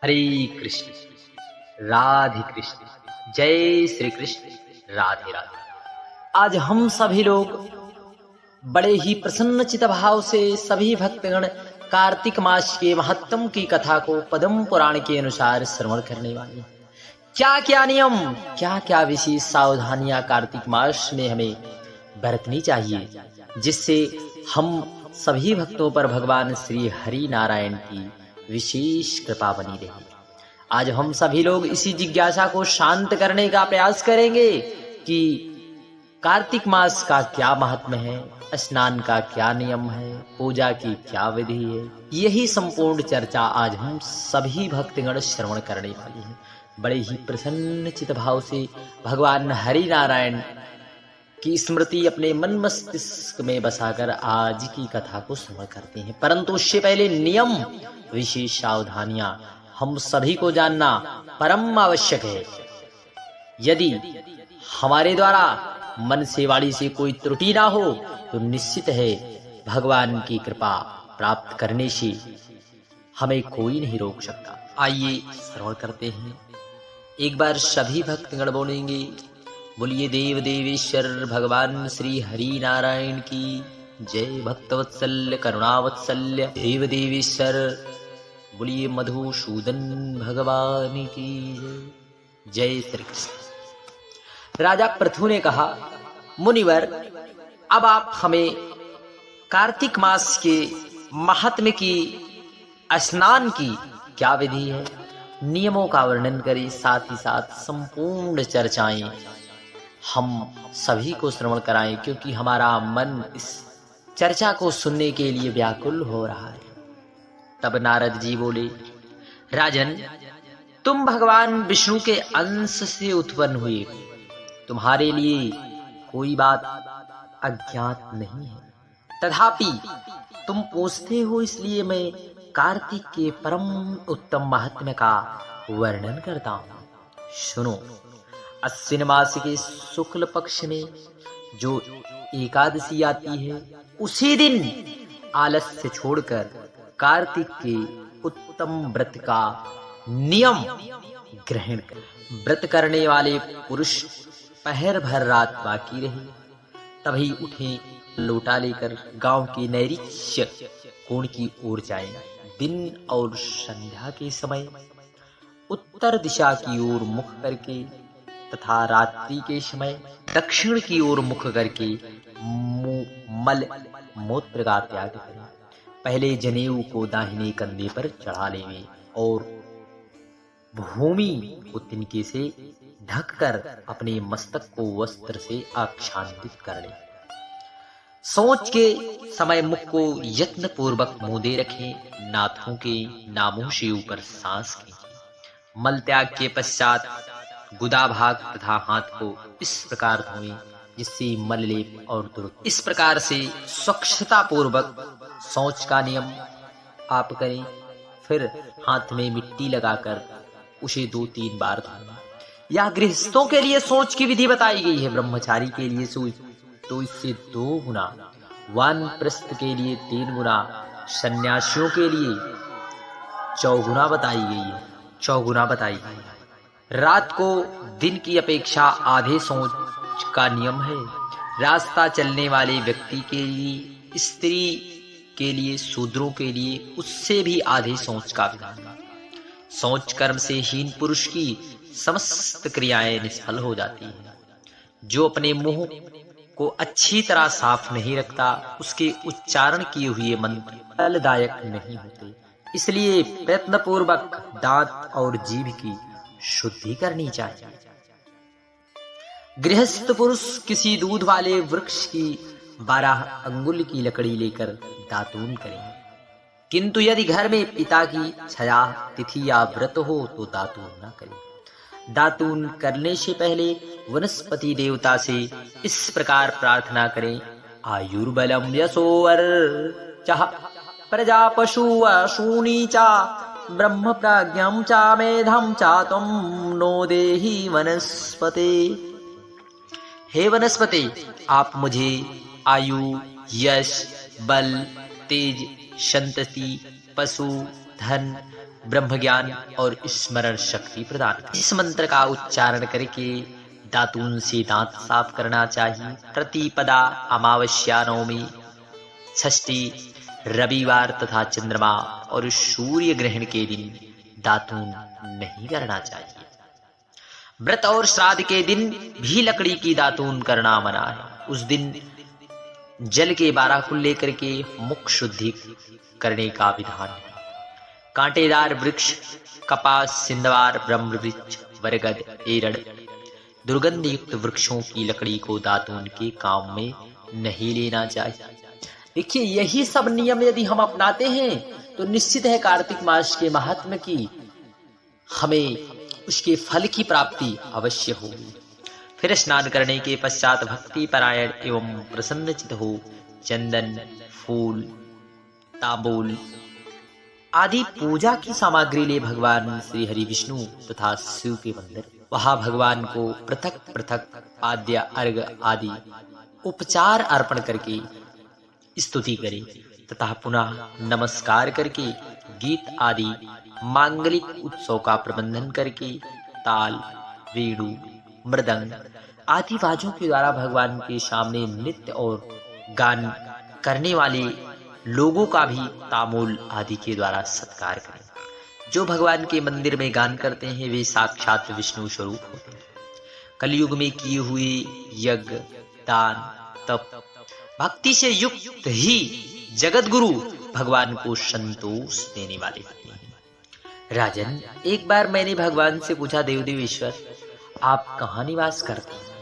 हरे कृष्ण राधे कृष्ण जय श्री कृष्ण राधे राधे। आज हम सभी लोग बड़े ही प्रसन्न चित भाव से सभी भक्तगण कार्तिक मास के महत्तम की कथा को पद्म पुराण के अनुसार श्रवण करने वाले। क्या क्या नियम, क्या क्या विशेष सावधानियां कार्तिक मास में हमें बरतनी चाहिए, जिससे हम सभी भक्तों पर भगवान श्री हरि नारायण की विशेष कृपा बनी रही। आज हम सभी लोग इसी जिज्ञासा को शांत करने का प्रयास करेंगे कि कार्तिक मास का क्या महात्म्य है, स्नान का क्या नियम है, पूजा की क्या विधि है। यही संपूर्ण चर्चा आज हम सभी भक्तगण श्रवण करने वाले हैं। बड़े ही प्रसन्न चित भाव से भगवान हरि नारायण की स्मृति अपने मन मस्तिष्क में बसाकर आज की कथा को श्रवण करते हैं। परंतु उससे पहले नियम, विशेष सावधानियां हम सभी को जानना परम आवश्यक है। यदि हमारे द्वारा मन से वाणी से कोई त्रुटि ना हो तो निश्चित है भगवान की कृपा प्राप्त करने से हमें कोई नहीं रोक सकता। आइए श्रवण करते हैं। एक बार सभी भक्तगण बोलेंगे, बोलिए देव देवेश्वर भगवान श्री हरि नारायण की जय। भक्तवत्सल्य करुणावत्सल्य देव देवेश्वर बोलिए मधुसूदन भगवान की जय। जय श्री कृष्ण। राजा पृथु ने कहा, मुनिवर अब आप हमें कार्तिक मास के महात्म्य की, स्नान की क्या विधि है, नियमों का वर्णन करें। साथ ही साथ संपूर्ण चर्चाएं हम सभी को श्रवण कराएं, क्योंकि हमारा मन इस चर्चा को सुनने के लिए व्याकुल हो रहा है। तब नारद जी बोले, राजन तुम भगवान विष्णु के अंश से उत्पन्न हुए, तुम्हारे लिए कोई बात अज्ञात नहीं है। तथापि तुम पूछते हो, इसलिए मैं कार्तिक के परम उत्तम महात्म्य का वर्णन करता हूं। सुनो। अश्विन मास के शुक्ल पक्ष में जो एकादशी आती है, उसी दिन आलस्य छोड़कर कार्तिक के उत्तम व्रत का नियम ग्रहण कर। व्रत करने वाले पुरुष पहर भर रात बाकी रहे तभी उठे, लोटा लेकर गांव के नैऋत्य कोण की ओर जाएं। दिन और संध्या के समय उत्तर दिशा की ओर मुख करके तथा रात्रि के समय दक्षिण की ओर मुख करके मल मूत्र का त्याग करें। पहले जनेऊ को दाहिने कंधे पर चढ़ा लें और भूमि को तिनके से ढककर अपने मस्तक को वस्त्र से आच्छादित कर लें। सोच के समय मुख को यत्न पूर्वक मूंदे रखें। नाथों के नामों से ऊपर सांस खींचें। मल त्याग के पश्चात गुदा भाग तथा हाथ को इस प्रकार धोएं जिससे मललेप और दुर्गंध। इस प्रकार से स्वच्छता पूर्वक शौच का नियम आप करें। फिर हाथ में मिट्टी लगाकर उसे 2-3 बार धोना। यह गृहस्थों के लिए शौच की विधि बताई गई है। ब्रह्मचारी के लिए तो इससे 2 गुना, वानप्रस्थ के लिए 3 गुना, सन्यासियों के लिए 4 गुना बताई गई है। 4 गुना बताई गई है। रात को दिन की अपेक्षा आधे शौच का नियम है। रास्ता चलने वाले व्यक्ति के लिए, स्त्री के लिए, शूद्रों के लिए उससे भी आधे शौच का विधान है। शौच कर्म से हीन पुरुष की समस्त क्रियाएं निष्फल हो जाती हैं। जो अपने मुंह को अच्छी तरह साफ नहीं रखता, उसके उच्चारण किए हुए मंत्र फलदायक नहीं होते। इसलिए प्रयत्न पूर्वक दांत और जीभ की शुद्धि करनी चाहिए। गृहस्थ पुरुष किसी दूध वाले वृक्ष की 12 अंगुल की लकड़ी लेकर दातून करें। किंतु यदि घर में पिता की छया तिथि या व्रत हो तो दातून न करें। दातून करने से पहले वनस्पति देवता से इस प्रकार प्रार्थना करें, आयुर्बलम यशोवर चाह प्रजा पशु अशूनी चा ब्रह्म प्राज्ञम चा मेधम चा त्वं नो देहि वनस्पते। हे वनस्पते, आप मुझे आयु, यश, बल, तेज, संतति, पशु, धन, ब्रह्म ज्ञान और स्मरण शक्ति प्रदान करें। इस मंत्र का उच्चारण करके दातून से दांत साफ करना चाहिए। प्रतिपदा, अमावस्या, नवमी, षष्ठी, रविवार तथा चंद्रमा और सूर्य ग्रहण के दिन दातून नहीं करना चाहिए। व्रत और श्राद्ध के दिन भी लकड़ी की दातून करना मना है। उस दिन जल के 12 कुल्ले करके मुख शुद्धि करने का विधान है। कांटेदार वृक्ष, कपास, सिंधवार, ब्रह्मवृक्ष, बरगद, एरड़, दुर्गंध युक्त वृक्षों की लकड़ी को दातून के काम में नहीं लेना चाहिए। देखिए, यही सब नियम यदि हम अपनाते हैं तो निश्चित है कार्तिक मास के महात्म की हमें उसके फल की प्राप्ति अवश्य होगी। फिर स्नान करने के पश्चात भक्ति परायण एवं प्रसन्नचित हो चंदन, फूल, तांबूल आदि पूजा की सामग्री ले भगवान श्री हरि विष्णु तथा शिव के मंदिर, वहां भगवान को पृथक पृथक पाद्य, अर्घ आदि उपचार अर्पण करके स्तुति करें तथा पुनः नमस्कार करके गीत आदि मांगलिक उत्सव का प्रबंधन करके ताल, वेणु, मृदंग आदि वाद्यों के द्वारा भगवान के सामने नृत्य और गान करने वाले लोगों का भी तामूल आदि के द्वारा सत्कार करें। जो भगवान के मंदिर में गान करते हैं वे साक्षात विष्णु स्वरूप होते हैं। कलयुग में किए हुए यज्ञ, दान, तप, भक्ति से युक्त ही जगत गुरु भगवान को संतोष देने वाले होते हैं। राजन, एक बार मैंने भगवान से पूछा, देवदेव ईश्वर आप कहाँ निवास करते हैं?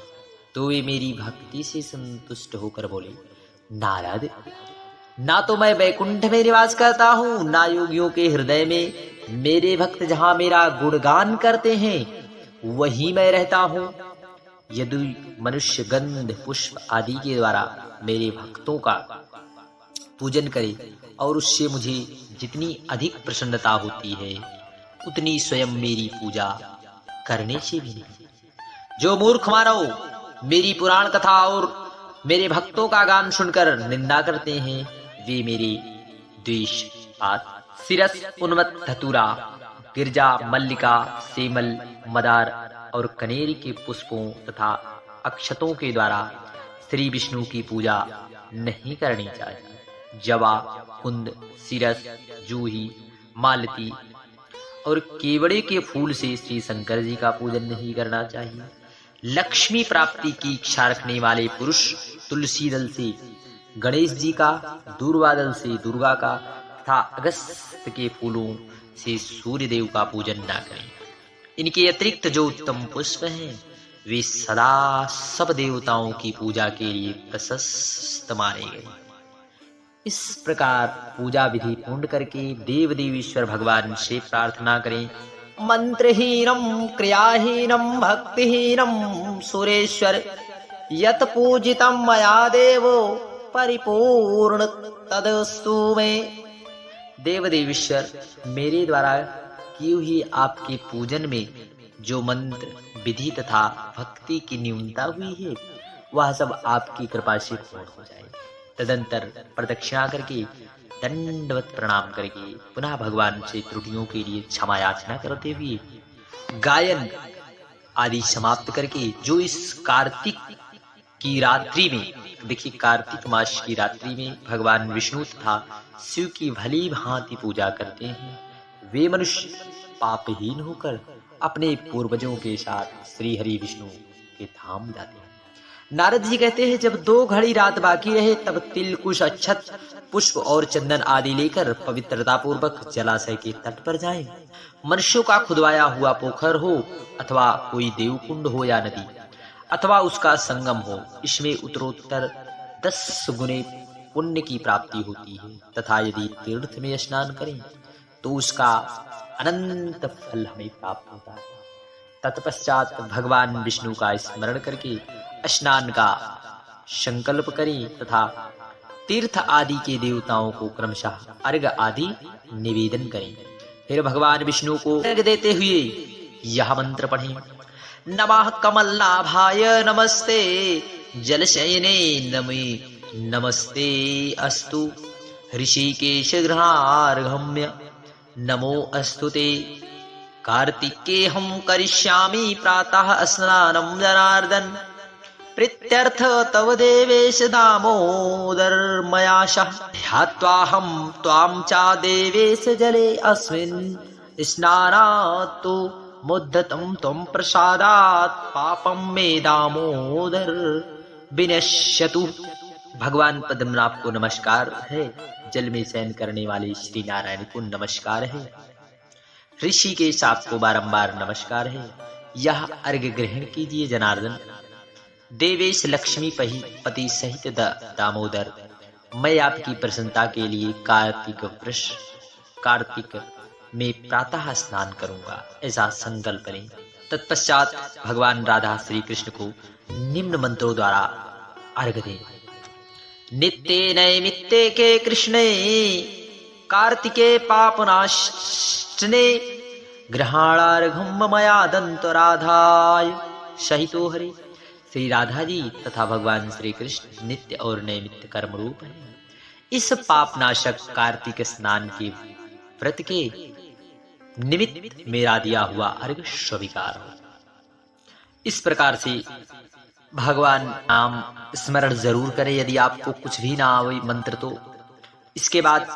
तो वे मेरी भक्ति से संतुष्ट होकर बोले, नारद, ना तो मैं वैकुंठ में निवास करता हूँ, ना योगियों के हृदय में। मेरे भक्त जहाँ मेरा गुणगान करते हैं वहीं मैं रहता हूँ। यदि मनुष्य गंध, पुष्प आदि के द्वारा मेरे भक्तों का पूजन करे और उससे मुझे जितनी अधिक प्रसन्नता होती है उतनी स्वयं मेरी पूजा करने से भी नहीं। जो मूर्ख मानव मेरी पुराण कथा और मेरे भक्तों का गान सुनकर निंदा करते हैं वे मेरे द्वेष पात्र। सिरस, उन्मत्त, धतूरा, गिरजा, मल्लिका, सेमल, मदार और कनेरी के पुष्पों तथा अक्षतों के द्वारा श्री विष्णु की पूजा नहीं करनी चाहिए। जवा, कुंद, सिरस, जूही, मालती और केवड़े के फूल से श्री शंकर जी का पूजन नहीं करना चाहिए। लक्ष्मी प्राप्ति की इच्छा रखने वाले पुरुष तुलसी दल से गणेश जी का, दूर्वा दल से दुर्गा का तथा अगस्त के फूलों से सूर्य देव का पूजन न करें। इनके अतिरिक्त जो उत्तम पुष्प हैं वे सदा सब देवताओं की पूजा के लिए प्रशस्त माने गए। इस प्रकार पूजा विधि पूर्ण करके देव देवीश्वर भगवान से प्रार्थना करें। मंत्रहीनम क्रियाहीनम भक्तिहीनम सुरेश्वर यत पूजितम मया देवो परिपूर्ण तदस्तु में। देव देवीश्वर, मेरे द्वारा की हुई आपके पूजन में जो मंत्र, विधि तथा भक्ति की न्यूनता हुई है वह सब आपकी कृपा से पूर्ण हो जाए। तदंतर प्रदक्षिणा करके दंडवत प्रणाम करके पुनः भगवान से त्रुटियों के लिए क्षमा याचना करते हुए गायन आदि समाप्त करके जो इस कार्तिक की रात्रि में, देखिए कार्तिक मास की रात्रि में भगवान विष्णु तथा शिव की भली भांति पूजा करते हैं वे मनुष्य पापहीन होकर अपने पूर्वजों के साथ श्री हरि विष्णु के धाम जाते हैं। नारद जी कहते हैं, जब 2 घड़ी रात बाकी रहे तब तिल, कुश, अक्षत, पुष्प और चंदन आदि लेकर पवित्रता पूर्वक जलाशय के तट पर जाएं। मनुष्यों का खुदवाया हुआ पोखर हो अथवा कोई देवकुंड हो या नदी अथवा उसका संगम हो, इसमें उत्तरोत्तर 10 गुने पुण्य की प्राप्ति होती है तथा यदि तीर्थ में स्नान करें तो उसका अनंत फल हमें प्राप्त होता है। तत्पश्चात भगवान विष्णु का स्मरण करके स्नान का संकल्प करें तथा तीर्थ आदि के देवताओं को क्रमशः अर्घ आदि निवेदन करें। फिर भगवान विष्णु को अर्घ देते हुए यह मंत्र पढ़ें। नमः कमलनाभाय नमस्ते जलशयने नमे नमस्ते अस्तु ऋषिकेश गृहार्घम्य नमो अस्तुते। कार्तिकेऽहं करिष्यामि प्रातः स्नानं जनार्दन, प्रीत्यर्थ तव देवेश दामोदर मयाशः। ध्यात्वाहं त्वां च देवेश जले अस्मिन् स्नानात् तु मुद्धतं त्वं प्रसादात् पापं मे दामोदर विनश्यतु। भगवान पद्मनाभ को नमस्कार है, जल में शयन करने वाले श्री नारायण को नमस्कार है, ऋषि के साप को बारंबार नमस्कार है। यह अर्घ्य ग्रहण कीजिए जनार्दन। देवेश लक्ष्मी पति सहित दामोदर, मैं आपकी प्रसन्नता के लिए कार्तिक में प्रातः स्नान करूंगा, ऐसा संकल्प करें। तत्पश्चात भगवान राधा श्री कृष्ण को निम्न मंत्रों द्वारा अर्घ्य दें। नित्ये नैमित्ते के कृष्णे कार्तिके पापनाशने, ग्रहणार्घम मया दंत राधाय सहितो हरे। श्री राधा जी तथा भगवान श्री कृष्ण नित्य और नैमित्य कर्म रूप है। इस पापनाशक कार्तिक स्नान के व्रत के निमित्त मेरा दिया हुआ अर्घ स्वीकार हो। इस प्रकार से भगवान नाम स्मरण जरूर करें। यदि आपको कुछ भी ना आवे मंत्र तो इसके बाद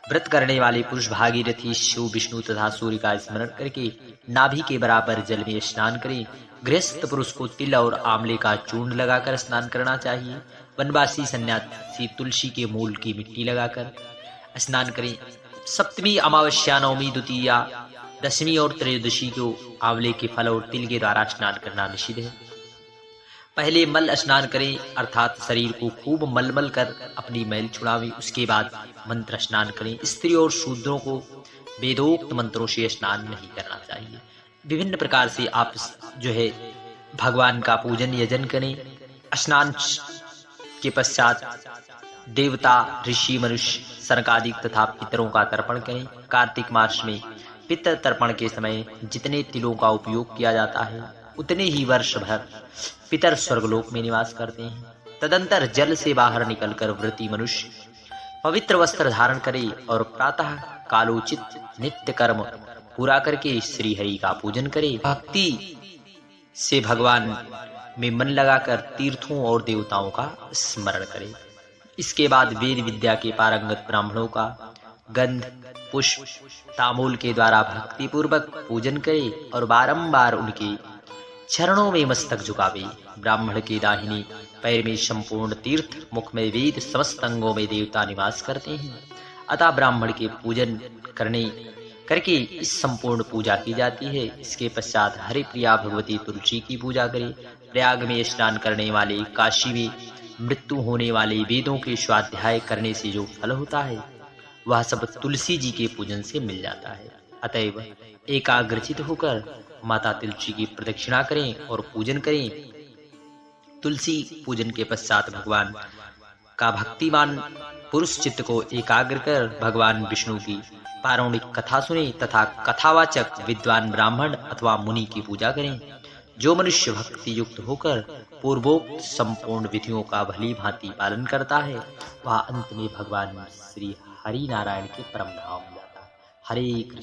व्रत करने वाले पुरुष भागीरथी शिव विष्णु तथा सूर्य का स्मरण करके नाभि के बराबर जल में स्नान करें। गृहस्थ पुरुष को तिल और आंवले का चूर्ण लगाकर स्नान करना चाहिए। वनवासी सन्यासी तुलसी के मूल की मिट्टी लगाकर स्नान करें। सप्तमी, अमावस्या, नवमी, द्वितीया, दशमी और त्रयोदशी को आंवले के फल और तिल के द्वारा स्नान करना निषिद्ध है। पहले मल स्नान करें, अर्थात शरीर को खूब मलमल कर अपनी मैल छुड़ावें। उसके बाद मंत्र स्नान करें। स्त्री और शूद्रों को वेदोक्त मंत्रों से स्नान नहीं करना चाहिए। विभिन्न प्रकार से आप जो है भगवान का पूजन यजन करें। स्नान के पश्चात देवता, ऋषि, मनुष्य, सनकादिक तथा पितरों का तर्पण करें। कार्तिक मास में पितर तर्पण के समय जितने तिलों का उपयोग किया जाता है उतने ही वर्ष भर पितर स्वर्गलोक में निवास करते हैं। तदंतर जल से बाहर निकलकर व्रती मनुष्य पवित्र वस्त्र धारण करे और प्रातः कालोचित नित्य कर्म पूरा करके श्री हरि का पूजन करे। भक्ति से भगवान में मन लगाकर तीर्थों और देवताओं का स्मरण करे। इसके बाद वेद विद्या के पारंगत ब्राह्मणों का गंध, पुष्प, तांबूल के द्वारा भक्ति पूर्वक पूजन करे और बारंबार उनके चरणों में मस्तक झुकावे। ब्राह्मण के दाहिने पैर में संपूर्ण तीर्थ, मुख में वेद, समस्त अंगों में देवता निवास करते हैं। अतः ब्राह्मण के पूजन करके इस संपूर्ण पूजा की जाती है। इसके पश्चात हरि प्रिया भगवती तुलसी की पूजा करें। प्रयाग में स्नान करने वाले, काशी में मृत्यु होने वाले, वेदों के स्वाध्याय करने से जो फल होता है वह सब तुलसी जी के पूजन से मिल जाता है। अतएव एकाग्रचित होकर माता तुलसी की प्रदक्षिणा करें और पूजन करें। तुलसी पूजन के पश्चात भगवान का भक्तिमान पुरुष चित्त को एकाग्र कर भगवान विष्णु की पौराणिक कथा सुने तथा कथावाचक विद्वान ब्राह्मण अथवा मुनि की पूजा करें। जो मनुष्य भक्ति युक्त होकर पूर्वोक्त संपूर्ण विधियों का भली भांति पालन करता है वह अंत में भगवान श्री हरि नारायण के परम धाम जाता है। हरे कृष्ण।